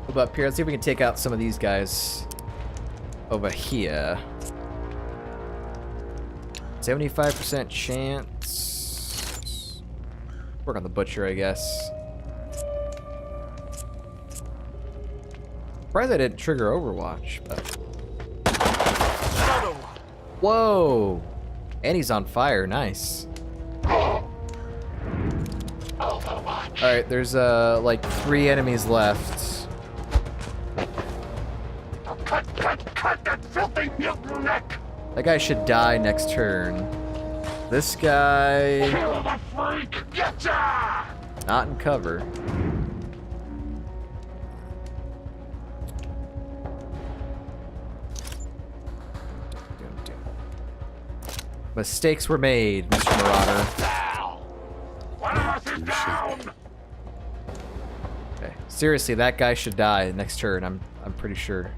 Move up here. Let's see if we can take out some of these guys over here. 75% chance. Work on the butcher, I guess. Surprised I didn't trigger Overwatch. But... Whoa! And he's on fire. Nice. Alright, there's like 3 enemies left. Cut that filthy mutant neck! That guy should die next turn. This guy... Kill the freak! Getcha! Not in cover. Mistakes were made, Mr. Marauder. One of us is down! Okay. Seriously, that guy should die next turn. I'm pretty sure.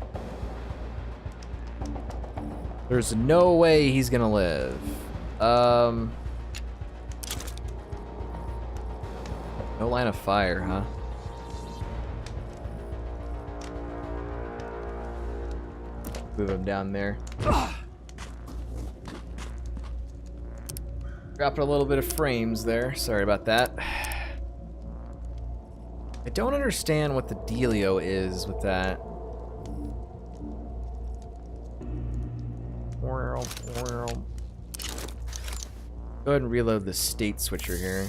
There's no way he's gonna live. No line of fire, huh? Move him down there. Dropping a little bit of frames there. Sorry about that. I don't understand what the dealio is with that. Go ahead and reload the state switcher here.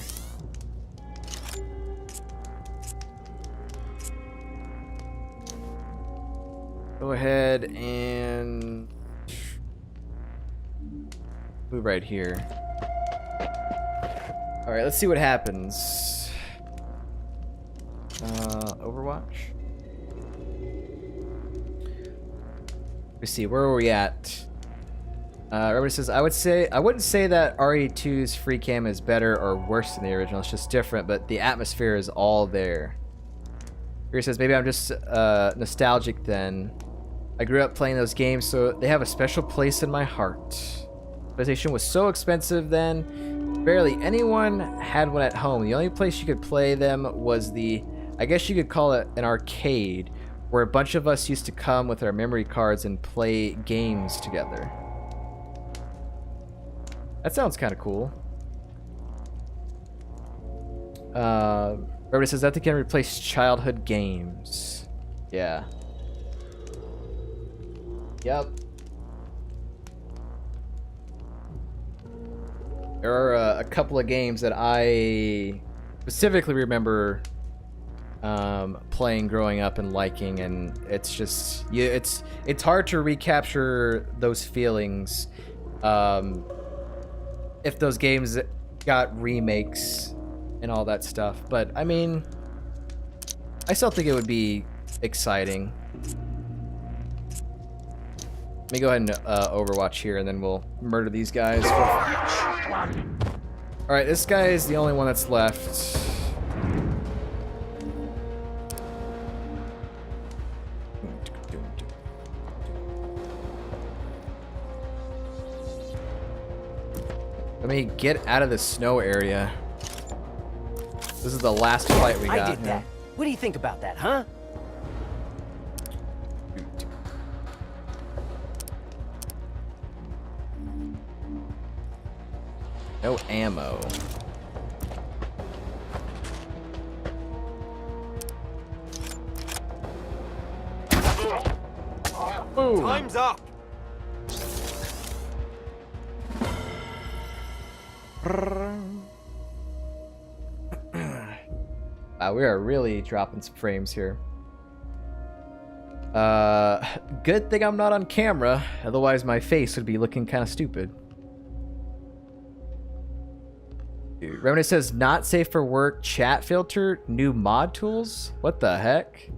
Go ahead and move right here. Alright, let's see what happens. Overwatch? Let's see, where are we at? Everybody says, I wouldn't say that RE2's free cam is better or worse than the original, it's just different, but the atmosphere is all there. Here says, maybe I'm just nostalgic then. I grew up playing those games, so they have a special place in my heart. PlayStation was so expensive then, barely anyone had one at home. The only place you could play them was I guess you could call it an arcade, where a bunch of us used to come with our memory cards and play games together. That sounds kind of cool. Everybody says that they can replace childhood games. Yeah. Yep. There are a couple of games that I specifically remember playing growing up and liking, and it's just it's hard to recapture those feelings if those games got remakes and all that stuff. But I mean, I still think it would be exciting. Let me go ahead and Overwatch here, and then we'll murder these guys. Alright, this guy is the only one that's left. Let me get out of the snow area. This is the last fight we got. I did that. What do you think about that, huh? No ammo. Boom. Time's up. Wow, we are really dropping some frames here. Good thing I'm not on camera, otherwise my face would be looking kind of stupid. Remedy says, not safe for work, chat filter, new mod tools? What the heck?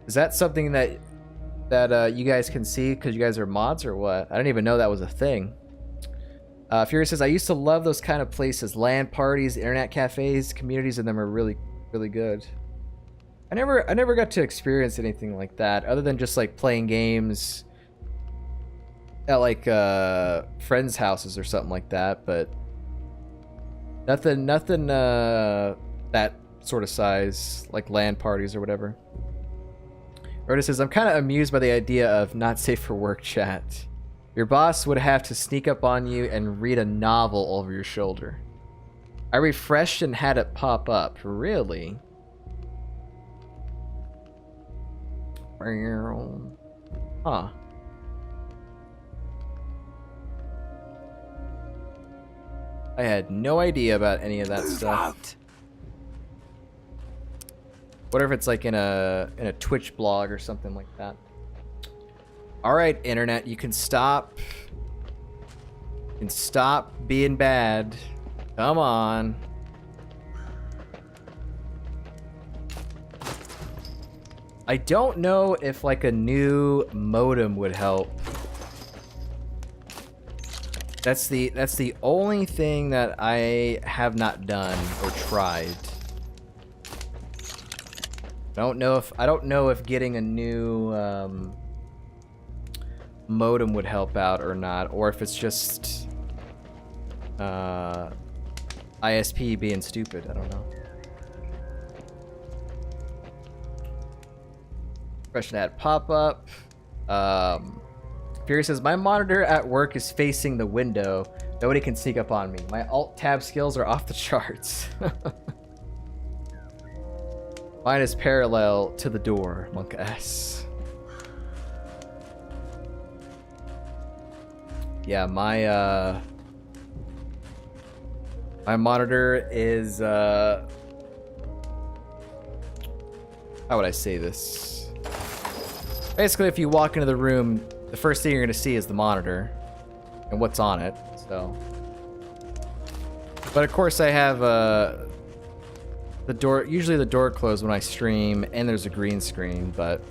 Is that something that you guys can see because you guys are mods or what? I didn't even know that was a thing. Fury says, I used to love those kind of places. LAN parties, internet cafes, communities of them are really, really good. I never got to experience anything like that other than just like playing games at like friends' houses or something like that, but nothing that sort of size, like LAN parties or whatever. Rhoda says, I'm kind of amused by the idea of not safe for work chat. Your boss would have to sneak up on you and read a novel over your shoulder. I refreshed and had it pop up. Really? Huh. I had no idea about any of that stuff. What if it's like in a Twitch blog or something like that? All right, internet, you can stop. You can stop being bad. Come on. I don't know if like a new modem would help. That's the only thing that I have not done or tried. I don't know if getting a new modem would help out or not, or if it's just ISP being stupid. I don't know. Question ad pop up. Fury says, my monitor at work is facing the window. Nobody can sneak up on me. My alt-tab skills are off the charts. Mine is parallel to the door, Monk S. Yeah, my monitor is how would I say this? Basically, if you walk into the room, the first thing you're gonna see is the monitor and what's on it. So, but of course, I have the door. Usually, the door closed when I stream, and there's a green screen. But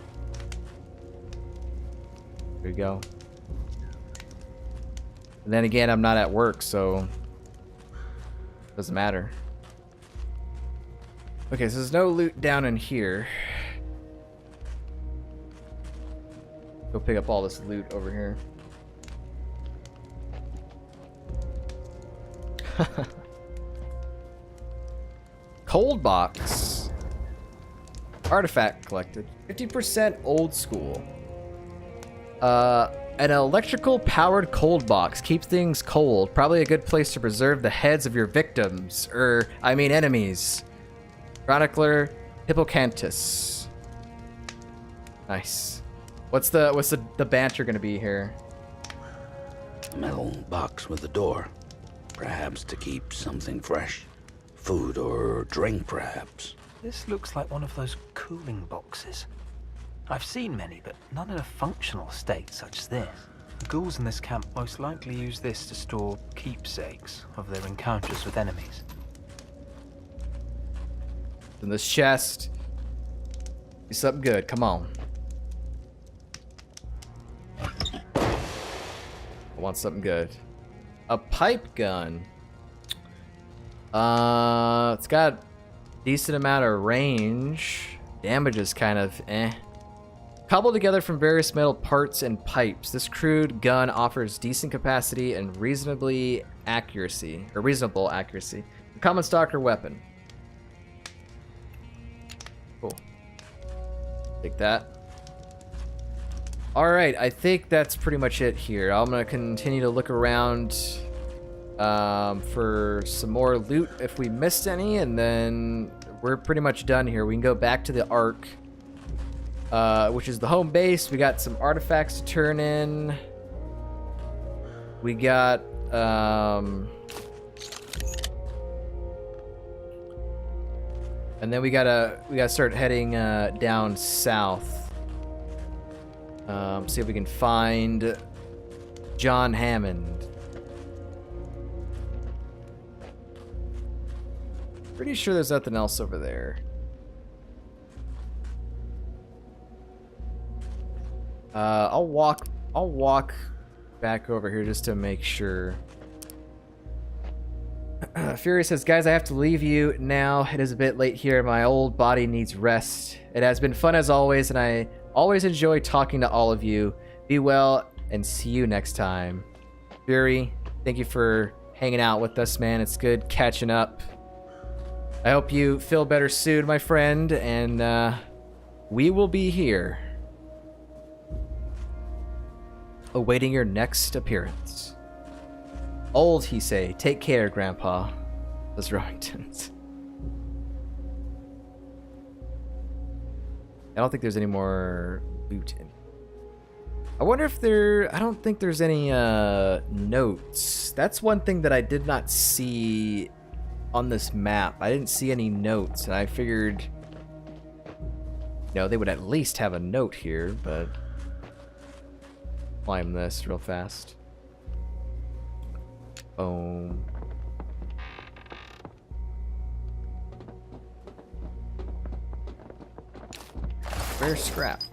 there you go. And then again, I'm not at work, so it doesn't matter. Okay, so there's no loot down in here. Go pick up all this loot over here. Cold box. Artifact collected. 50% old school. An electrical powered cold box. Keep things cold. Probably a good place to preserve the heads of your victims. Enemies. Chronicler Hippocanthus. Nice. What's the banter gonna be here? A metal box with a door. Perhaps to keep something fresh. Food or drink, perhaps. This looks like one of those cooling boxes. I've seen many, but none in a functional state such as this. The ghouls in this camp most likely use this to store keepsakes of their encounters with enemies. In this chest. Be something good. Come on. I want something good. A pipe gun. It's got decent amount of range. Damage is kind of eh. Cobbled together from various metal parts and pipes, this crude gun offers decent capacity and reasonable accuracy. A common stalker weapon. Cool. Take that. Alright, I think that's pretty much it here. I'm going to continue to look around for some more loot if we missed any, and then we're pretty much done here. We can go back to the Ark, which is the home base. We got some artifacts to turn in. We got and then we gotta start heading down south. See if we can find John Hammond. Pretty sure there's nothing else over there. I'll walk back over here just to make sure. Fury says, guys, I have to leave you now. It is a bit late here. My old body needs rest. It has been fun as always, and I always enjoy talking to all of you. Be well, and see you next time. Fury, thank you for hanging out with us, man. It's good catching up. I hope you feel better soon, my friend, and we will be here awaiting your next appearance. Old, he say. Take care, Grandpa. Those Rowingtons. I don't think there's any more loot in. I wonder if there... I don't think there's any notes. That's one thing that I did not see on this map. I didn't see any notes, and I figured, you know, they would at least have a note here, but... Climb this real fast. Boom. Rare scrap.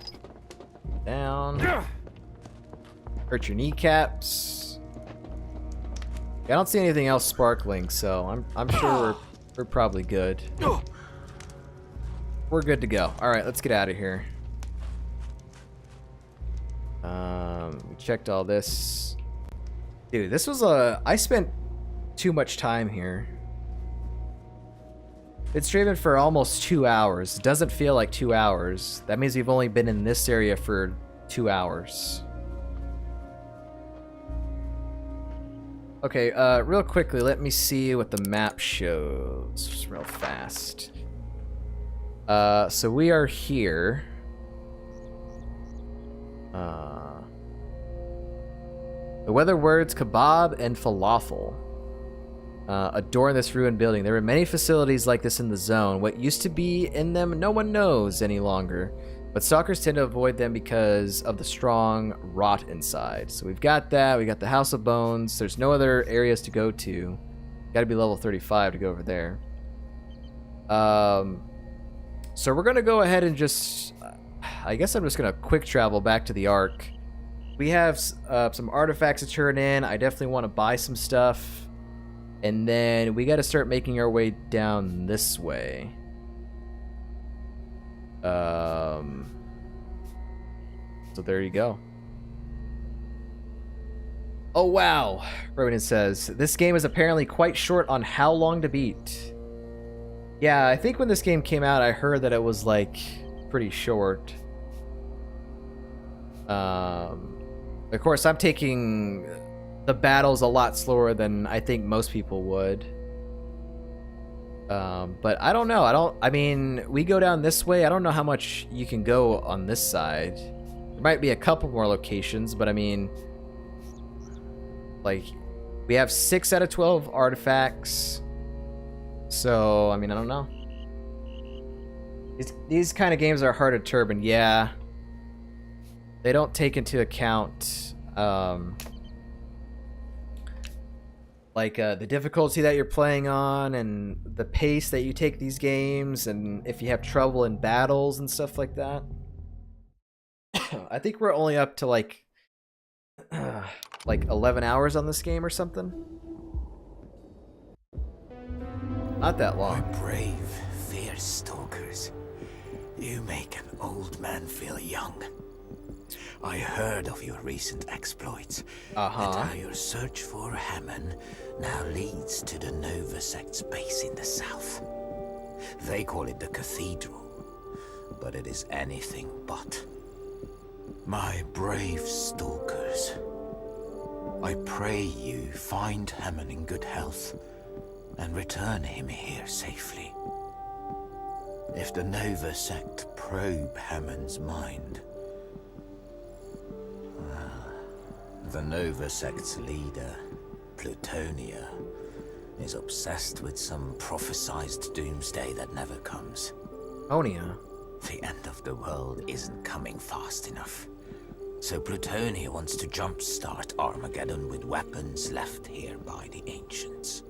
Down. Hurt your kneecaps. I don't see anything else sparkling, so I'm sure we're probably good. We're good to go. All right, let's get out of here. We checked all this. Dude, this was I spent too much time here. It's streaming for almost 2 hours. It doesn't feel like 2 hours. That means we've only been in this area for 2 hours. Okay, real quickly, let me see what the map shows. Just real fast. So we are here. The weather words kebab and falafel adorn this ruined building. There are many facilities like this in the zone. What used to be in them, no one knows any longer. But stalkers tend to avoid them because of the strong rot inside. So we've got that. We got the House of Bones. There's no other areas to go to. Got to be level 35 to go over there. So we're going to go ahead and just... I guess I'm just going to quick travel back to the Ark. We have some artifacts to turn in. I definitely want to buy some stuff. And then we got to start making our way down this way. So there you go. Oh wow, Ronan says, this game is apparently quite short on how long to beat. Yeah, I think when this game came out, I heard that it was like pretty short. Of course, I'm taking the battles a lot slower than I think most people would. But I don't know. I mean, we go down this way. I don't know how much you can go on this side. There might be a couple more locations, but I mean, like, we have 6 out of 12 artifacts. So, I mean, I don't know. These kind of games are hard to turban. Yeah. They don't take into account, like the difficulty that you're playing on and the pace that you take these games, and if you have trouble in battles and stuff like that. I think we're only up to like 11 hours on this game or something. Not that long. My brave, fierce stalkers. You make an old man feel young. I heard of your recent exploits, and how your search for Hammond now leads to the Nova sect's base in the south. They call it the Cathedral, but it is anything but. My brave stalkers, I pray you find Hammond in good health and return him here safely. If the Nova sect probe Hammond's mind, the Nova sect's leader, Plutonia, is obsessed with some prophesized doomsday that never comes. Plutonia? The end of the world isn't coming fast enough. So Plutonia wants to jumpstart Armageddon with weapons left here by the Ancients.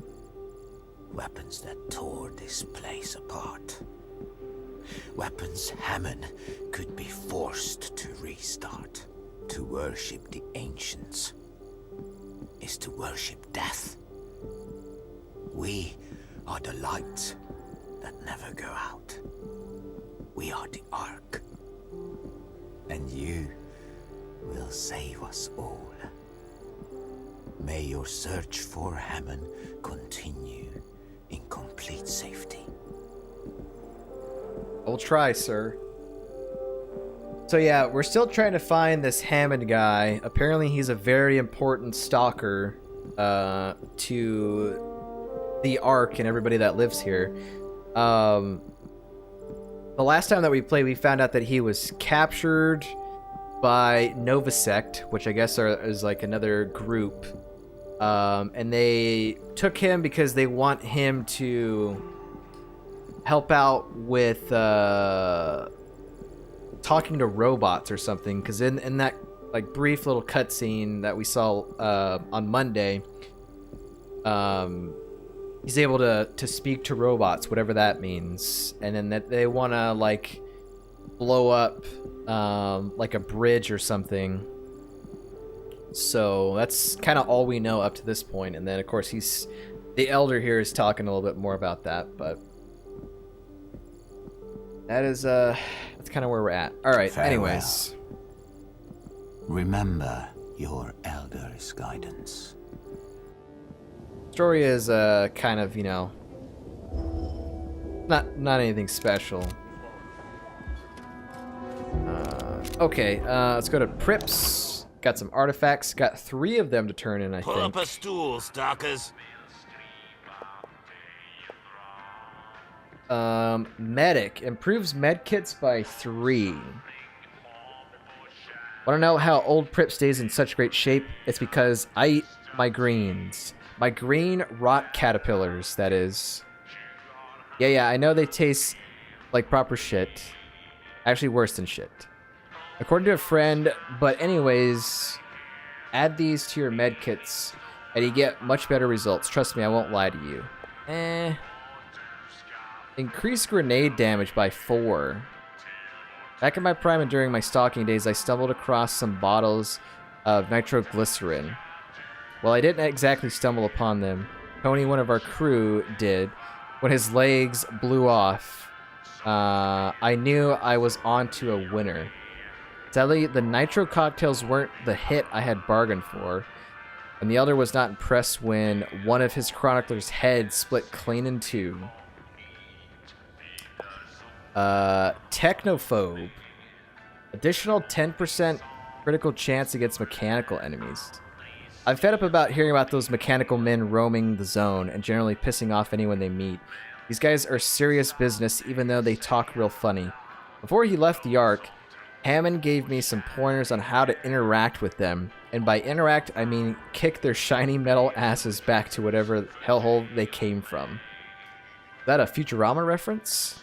Weapons that tore this place apart. Weapons Hammond could be forced to restart. To worship the Ancients is to worship death. We are the lights that never go out. We are the Ark. And you will save us all. May your search for Hammond continue in complete safety. I'll try, sir. So yeah, we're still trying to find this Hammond guy. Apparently he's a very important stalker to the Ark and everybody that lives here. The last time that we played, we found out that he was captured by Novasect, which I guess is like another group. And they took him because they want him to help out with talking to robots or something, because in that like brief little cutscene that we saw on Monday, he's able to speak to robots, whatever that means, and then that they want to like blow up like a bridge or something. So that's kind of all we know up to this point, and then of course the elder here is talking a little bit more about that, but that is that's kind of where we're at. All right. Farewell. Anyways, Remember your elder's guidance. story is kind of, you know, not anything special. Okay, let's go to Prips. Got some artifacts. Got 3 of them to turn in, I Pull think. up a stool, stalkers. Medic. Improves medkits by 3. Want to know how old Prip stays in such great shape? It's because I eat my greens. My green rot caterpillars, that is. Yeah, I know they taste like proper shit. Actually, worse than shit. According to a friend, but anyways, add these to your medkits and you get much better results. Trust me, I won't lie to you. Increase grenade damage by 4. Back in my prime and during my stalking days, I stumbled across some bottles of nitroglycerin. Well, I didn't exactly stumble upon them. Tony, one of our crew, did. When his legs blew off, I knew I was onto a winner. Sadly, the nitro cocktails weren't the hit I had bargained for, and the elder was not impressed when one of his chronicler's heads split clean in 2. Technophobe. Additional 10% critical chance against mechanical enemies. I'm fed up about hearing about those mechanical men roaming the zone and generally pissing off anyone they meet. These guys are serious business, even though they talk real funny. Before he left the Ark, Hammond gave me some pointers on how to interact with them. And by interact, I mean kick their shiny metal asses back to whatever hellhole they came from. Is that a Futurama reference?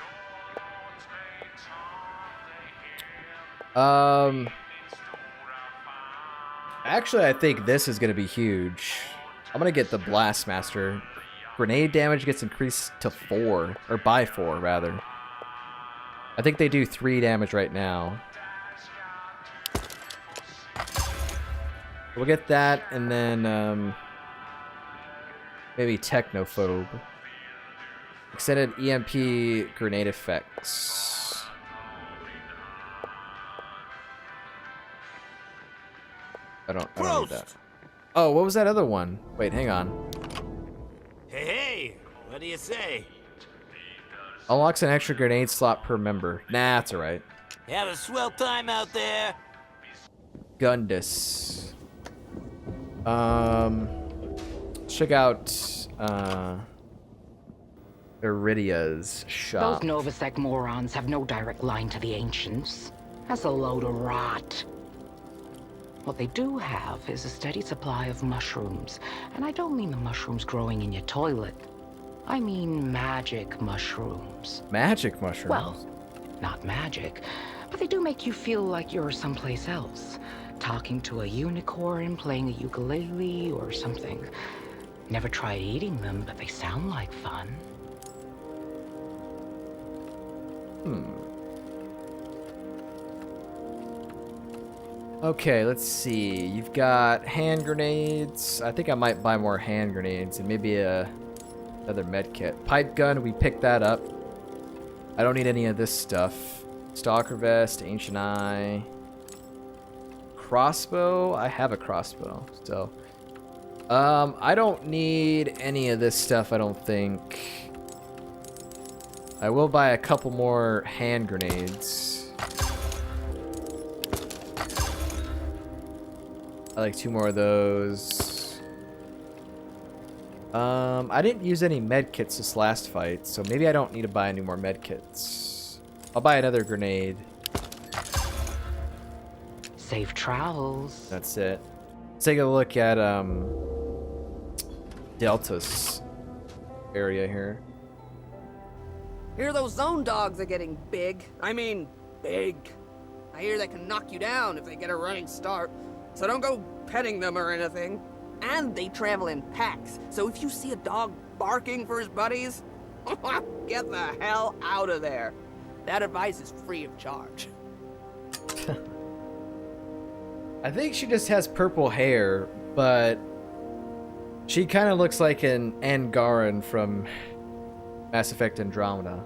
Actually, I think this is going to be huge. I'm going to get the Blastmaster. Grenade damage gets increased to 4, or by 4, rather. I think they do 3 damage right now. We'll get that, and then, maybe Technophobe. Extended EMP grenade effects. I don't need that. Oh, what was that other one? Wait, hang on. Hey, what do you say? Unlocks an extra grenade slot per member. Nah, that's alright. Have a swell time out there. Gundus. Check out, Iridia's shop. Those Novasec morons have no direct line to the Ancients. That's a load of rot. What they do have is a steady supply of mushrooms. And I don't mean the mushrooms growing in your toilet. I mean magic mushrooms. Magic mushrooms? Well, not magic, but they do make you feel like you're someplace else. Talking to a unicorn, playing a ukulele, or something. Never tried eating them, but they sound like fun. Okay, let's see. You've got hand grenades. I think I might buy more hand grenades and maybe another med kit. Pipe gun, we picked that up. I don't need any of this stuff. Stalker vest, ancient eye. crossbow? I have a crossbow, so. I don't need any of this stuff, I don't think. I will buy a couple more hand grenades. I like 2 more of those. I didn't use any med kits this last fight, so maybe I don't need to buy any more med kits. I'll buy another grenade. Safe travels. That's it. Let's take a look at Delta's area here. Hear those zone dogs are getting big. I mean, big. I hear they can knock you down if they get a running start. So don't go petting them or anything. And they travel in packs. So if you see a dog barking for his buddies, get the hell out of there. That advice is free of charge. I think she just has purple hair, but she kind of looks like an Angaran from Mass Effect Andromeda.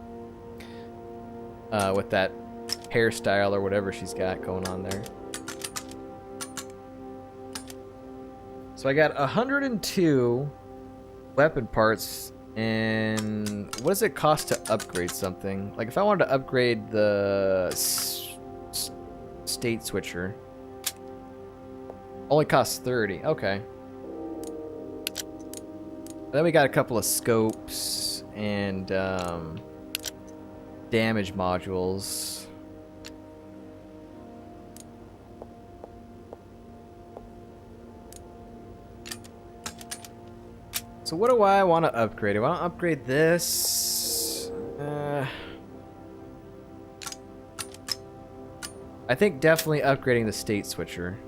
With that hairstyle or whatever she's got going on there. So I got 102 weapon parts, and what does it cost to upgrade something? Like if I wanted to upgrade the state switcher, only costs 30. Okay. Then we got a couple of scopes and damage modules. So what do I want to upgrade? I want to upgrade this. I think definitely upgrading the state switcher.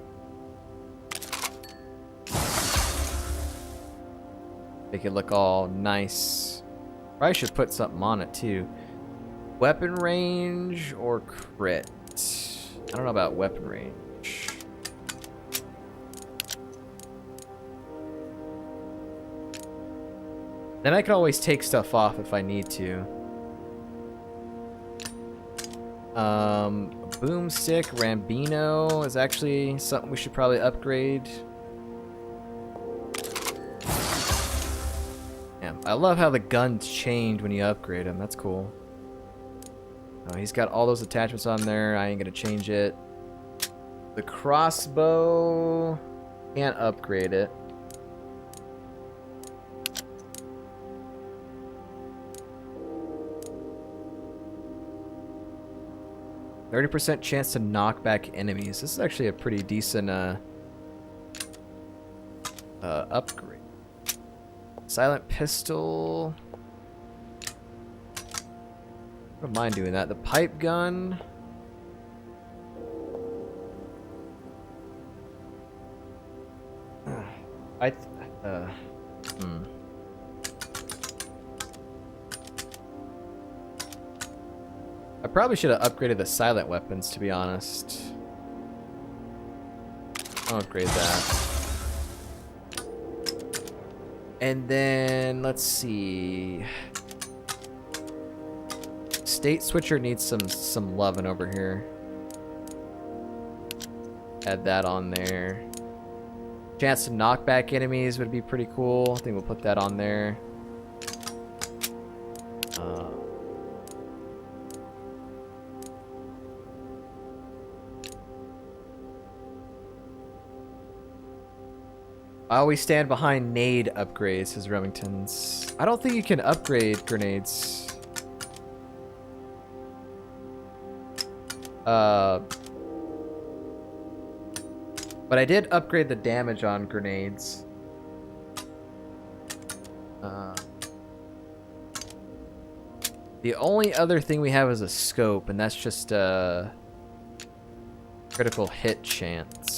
Make it look all nice. Probably should put something on it too. Weapon range or crit? I don't know about weapon range. Then I can always take stuff off if I need to. Boomstick, Rambino is actually something we should probably upgrade. Yeah, I love how the guns change when you upgrade them. That's cool. Oh, he's got all those attachments on there. I ain't gonna change it. The crossbow, can't upgrade it. %30 chance to knock back enemies. This is actually a pretty decent upgrade. Silent pistol. I don't mind doing that. The pipe gun. I probably should have upgraded the silent weapons, to be honest. I'll upgrade that. And then, let's see. State switcher needs some loving over here. Add that on there. Chance to knock back enemies would be pretty cool. I think we'll put that on there. I always stand behind nade upgrades, says Remington's. I don't think you can upgrade grenades. But I did upgrade the damage on grenades. The only other thing we have is a scope, and that's just a critical hit chance.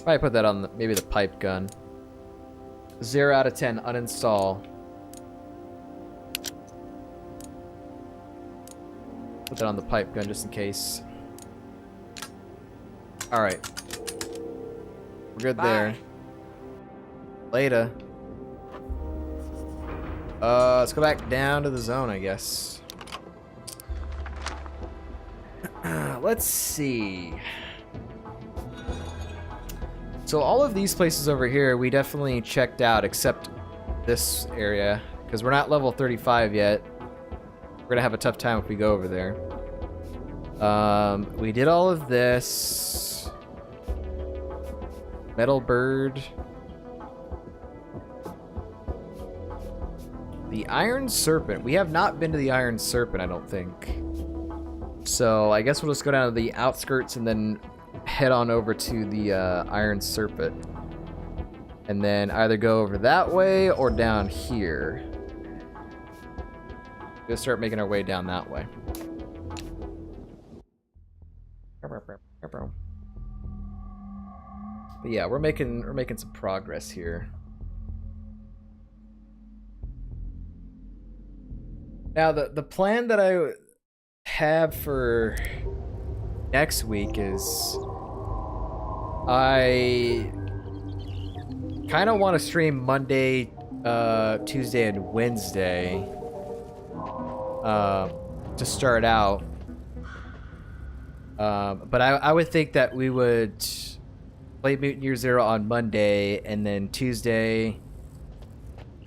Probably put that on maybe the pipe gun. 0 out of 10, uninstall. Put that on the pipe gun just in case. Alright. We're good there. Later. Let's go back down to the zone, I guess. Let's see. So all of these places over here, we definitely checked out, except this area, because we're not level 35 yet. We're gonna have a tough time if we go over there. We did all of this. Metal Bird. The Iron Serpent. We have not been to the Iron Serpent, I don't think. So I guess we'll just go down to the outskirts and then head on over to the Iron Serpent. And then either go over that way or down here. We'll start making our way down that way. But yeah, we're making some progress here. Now the plan that I have for next week is I kind of want to stream Monday, Tuesday, and Wednesday to start out. But I would think that we would play Mutant Year Zero on Monday, and then Tuesday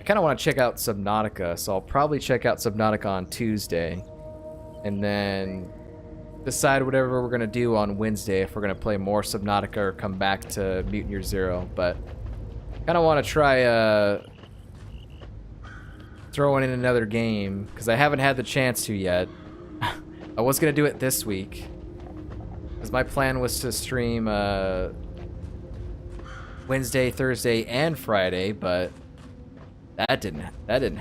I kind of want to check out Subnautica, so I'll probably check out Subnautica on Tuesday, and then decide whatever we're going to do on Wednesday, if we're going to play more Subnautica or come back to Mutant Year Zero. But kind of want to try throwing in another game, because I haven't had the chance to yet. I was going to do it this week, because my plan was to stream Wednesday, Thursday, and Friday, but that didn't happen.